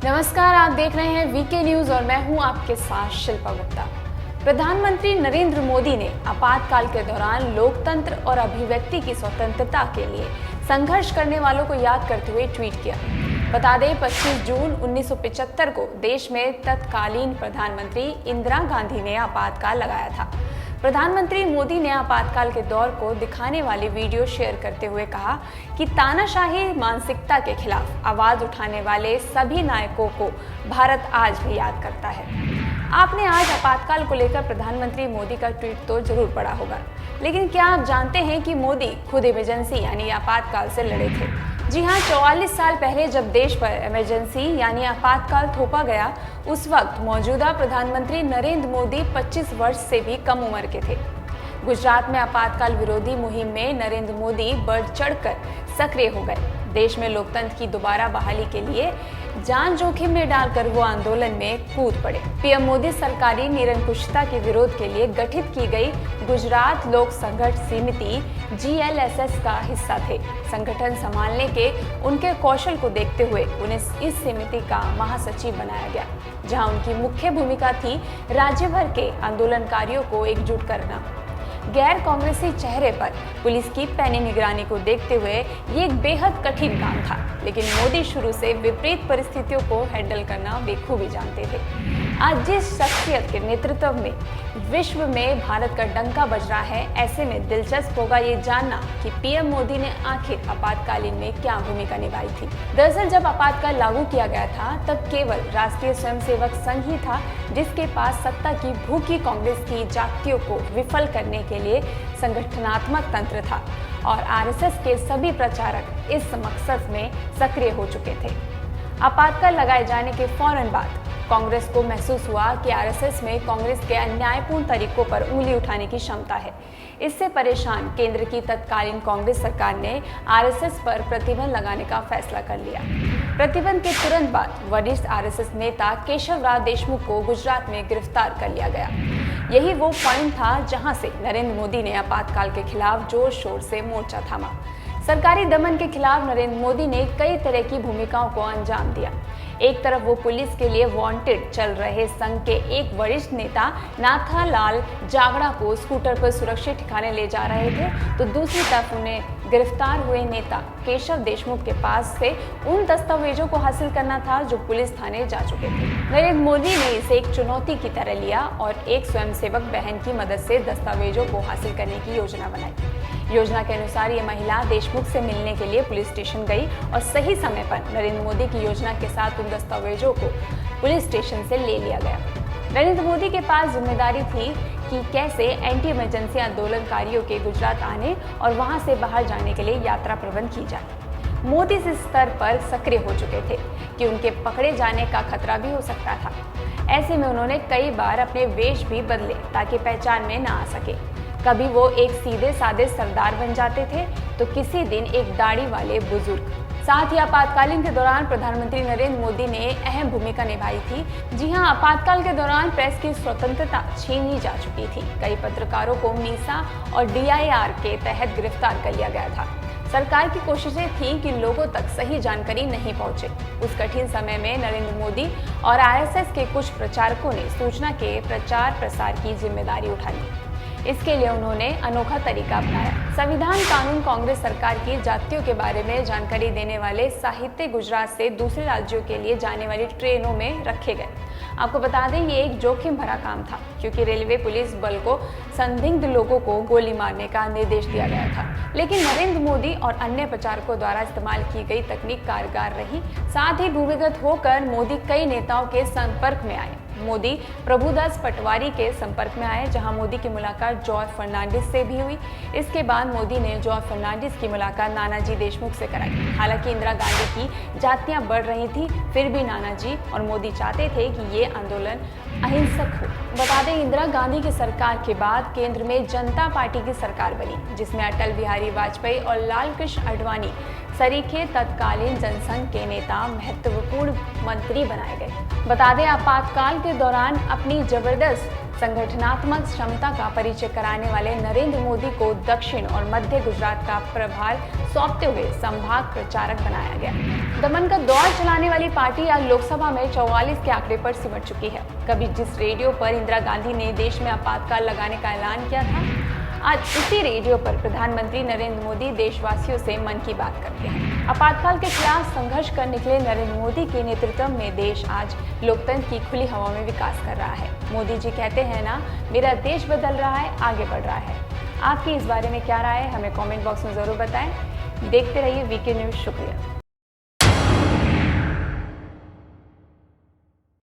नमस्कार, आप देख रहे हैं वीके न्यूज और मैं हूं आपके साथ शिल्पा गुप्ता। प्रधानमंत्री नरेंद्र मोदी ने आपातकाल के दौरान लोकतंत्र और अभिव्यक्ति की स्वतंत्रता के लिए संघर्ष करने वालों को याद करते हुए ट्वीट किया। बता दें, 25 जून 1975 को देश में तत्कालीन प्रधानमंत्री इंदिरा गांधी ने आपातकाल लगाया था। प्रधानमंत्री मोदी ने आपातकाल के दौर को दिखाने वाली वीडियो शेयर करते हुए कहा कि तानाशाही मानसिकता के खिलाफ आवाज उठाने वाले सभी नायकों को भारत आज भी याद करता है। आपने आज आपातकाल को लेकर प्रधानमंत्री मोदी का ट्वीट तो जरूर पढ़ा होगा, लेकिन क्या आप जानते हैं कि मोदी खुद इमरजेंसी यानी आपातकाल से लड़े थे? जी हाँ, 44 साल पहले जब देश पर इमरजेंसी यानी आपातकाल थोपा गया, उस वक्त मौजूदा प्रधानमंत्री नरेंद्र मोदी 25 वर्ष से भी कम उम्र के थे। गुजरात में आपातकाल विरोधी मुहिम में नरेंद्र मोदी बढ़ चढ़कर सक्रिय हो गए। देश में लोकतंत्र की दोबारा बहाली के लिए जान जोखिम में डालकर वो आंदोलन में कूद पड़े। पीएम मोदी सरकारी निरंकुशता के विरोध के लिए गठित की गई गुजरात लोक संघर्ष समिति GLSS का हिस्सा थे। संगठन संभालने के उनके कौशल को देखते हुए उन्हें इस समिति का महासचिव बनाया गया, जहां उनकी मुख्य भूमिका थी राज्य भर के आंदोलनकारियों को एकजुट करना। गैर कांग्रेसी चेहरे पर पुलिस की पैनी निगरानी को देखते हुए ये एक बेहद कठिन काम था, लेकिन मोदी शुरू से विपरीत परिस्थितियों को हैंडल करना बेखूबी जानते थे। आज जिस शख्सियत के नेतृत्व में विश्व में भारत का डंका बज रहा है, ऐसे में दिलचस्प होगा ये जानना कि पीएम मोदी ने आखिर आपातकालीन में क्या भूमिका निभाई थी। दरअसल जब आपातकाल लागू किया गया था, तब केवल राष्ट्रीय स्वयंसेवक संघ ही था जिसके पास सत्ता की भूखी कांग्रेस की जातियों को विफल करने के लिए संगठनात्मक तंत्र था, और आरएसएस के सभी प्रचारक इस मकसद में सक्रिय हो चुके थे। आपातकाल लगाए जाने के फौरन बाद कांग्रेस को महसूस हुआ कि आरएसएस में कांग्रेस के अन्यायपूर्ण तरीकों पर उंगली उठाने की क्षमता है। इससे परेशान केंद्र की तत्कालीन कांग्रेस सरकार ने आरएसएस पर प्रतिबंध लगाने का फैसला कर लिया। प्रतिबंध के तुरंत बाद वरिष्ठ आरएसएस नेता केशव राव देशमुख को गुजरात में गिरफ्तार कर लिया गया। यही वो पॉइंट था जहां से नरेंद्र मोदी ने आपातकाल के खिलाफ जोर शोर से मोर्चा थामा। सरकारी दमन के खिलाफ नरेंद्र मोदी ने कई तरह की भूमिकाओं को अंजाम दिया। एक तरफ वो पुलिस के लिए वांटेड चल रहे संघ के एक वरिष्ठ नेता नाथालाल जागड़ा को स्कूटर पर सुरक्षित ठिकाने ले जा रहे थे, तो दूसरी तरफ उन्हें गिरफ्तार हुए नेता केशव देशमुख के पास से उन दस्तावेजों को हासिल करना था जो पुलिस थाने जा चुके थे। नरेंद्र मोदी ने इसे एक चुनौती की तरह लिया और एक स्वयंसेवक बहन की मदद से दस्तावेजों को हासिल करने की योजना बनाई। योजना के अनुसार ये महिला देशमुख से मिलने के लिए पुलिस स्टेशन गई और सही समय पर नरेंद्र मोदी की योजना के साथ उन दस्तावेजों को पुलिस स्टेशन से ले लिया गया। नरेंद्र मोदी के पास जिम्मेदारी थी कि कैसे एंटी इमरजेंसी आंदोलनकारियों के गुजरात आने और वहां से बाहर जाने के लिए यात्रा प्रबंध की जाए। मोदी इस स्तर पर सक्रिय हो चुके थे कि उनके पकड़े जाने का खतरा भी हो सकता था। ऐसे में उन्होंने कई बार अपने वेश भी बदले ताकि पहचान में ना आ सके। कभी वो एक सीधे साधे सरदार बन जाते थे, तो किसी दिन एक दाढ़ी वाले बुजुर्ग। साथ ही आपातकालीन के दौरान प्रधानमंत्री नरेंद्र मोदी ने अहम भूमिका निभाई थी। जी हां, आपातकाल के दौरान प्रेस की स्वतंत्रता छीनी जा चुकी थी। कई पत्रकारों को मीसा और DIR के तहत गिरफ्तार कर लिया गया था। सरकार की कोशिशें थी कि लोगों तक सही जानकारी नहीं पहुंचे। उस कठिन समय में नरेंद्र मोदी और RSS के कुछ प्रचारकों ने सूचना के प्रचार प्रसार की जिम्मेदारी उठा ली। इसके लिए उन्होंने अनोखा तरीका अपनाया। संविधान कानून कांग्रेस सरकार की जातियों के बारे में जानकारी देने वाले साहित्य गुजरात से दूसरे राज्यों के लिए जाने वाली ट्रेनों में रखे गए। आपको बता दें, ये एक जोखिम भरा काम था क्योंकि रेलवे पुलिस बल को संदिग्ध लोगों को गोली मारने का निर्देश दिया गया था। लेकिन नरेंद्र मोदी और अन्य प्रचारकों द्वारा इस्तेमाल की गई तकनीक कारगर रही। साथ ही भूमिगत होकर मोदी कई नेताओं के संपर्क में आए। मोदी प्रभुदास पटवारी के संपर्क में आए, जहां मोदी की मुलाकात जॉर्ज फर्नांडिस से भी हुई। इसके बाद मोदी ने जॉर्ज फर्नांडिस की मुलाकात नानाजी देशमुख से कराई। हालांकि इंदिरा गांधी की जातियां बढ़ रही थी, फिर भी नानाजी और मोदी चाहते थे कि ये आंदोलन अहिंसक हो। बता दें, इंदिरा गांधी की सरकार के बाद केंद्र में जनता पार्टी की सरकार बनी, जिसमें अटल बिहारी वाजपेयी और लाल कृष्ण आडवाणी सरीखे तत्कालीन जनसंघ के नेता महत्वपूर्ण मंत्री बनाए गए। बता दें, आपातकाल के दौरान अपनी जबरदस्त संगठनात्मक क्षमता का परिचय कराने वाले नरेंद्र मोदी को दक्षिण और मध्य गुजरात का प्रभार सौंपते हुए संभाग प्रचारक बनाया गया। दमन का दौर चलाने वाली पार्टी आज लोकसभा में 44 के आंकड़े पर सिमट चुकी है। कभी जिस रेडियो पर इंदिरा गांधी ने देश में आपातकाल लगाने का ऐलान किया था, आज उसी रेडियो पर प्रधानमंत्री नरेंद्र मोदी देशवासियों से मन की बात करते हैं। आपातकाल के खिलाफ संघर्ष कर निकले नरेंद्र मोदी के नेतृत्व में देश आज लोकतंत्र की खुली हवा में विकास कर रहा है। मोदी जी कहते हैं ना, मेरा देश बदल रहा है, आगे बढ़ रहा है। आपकी इस बारे में क्या राय है, हमें कमेंट बॉक्स में जरूर बताएं। देखते रहिए वीके न्यूज़। शुक्रिया।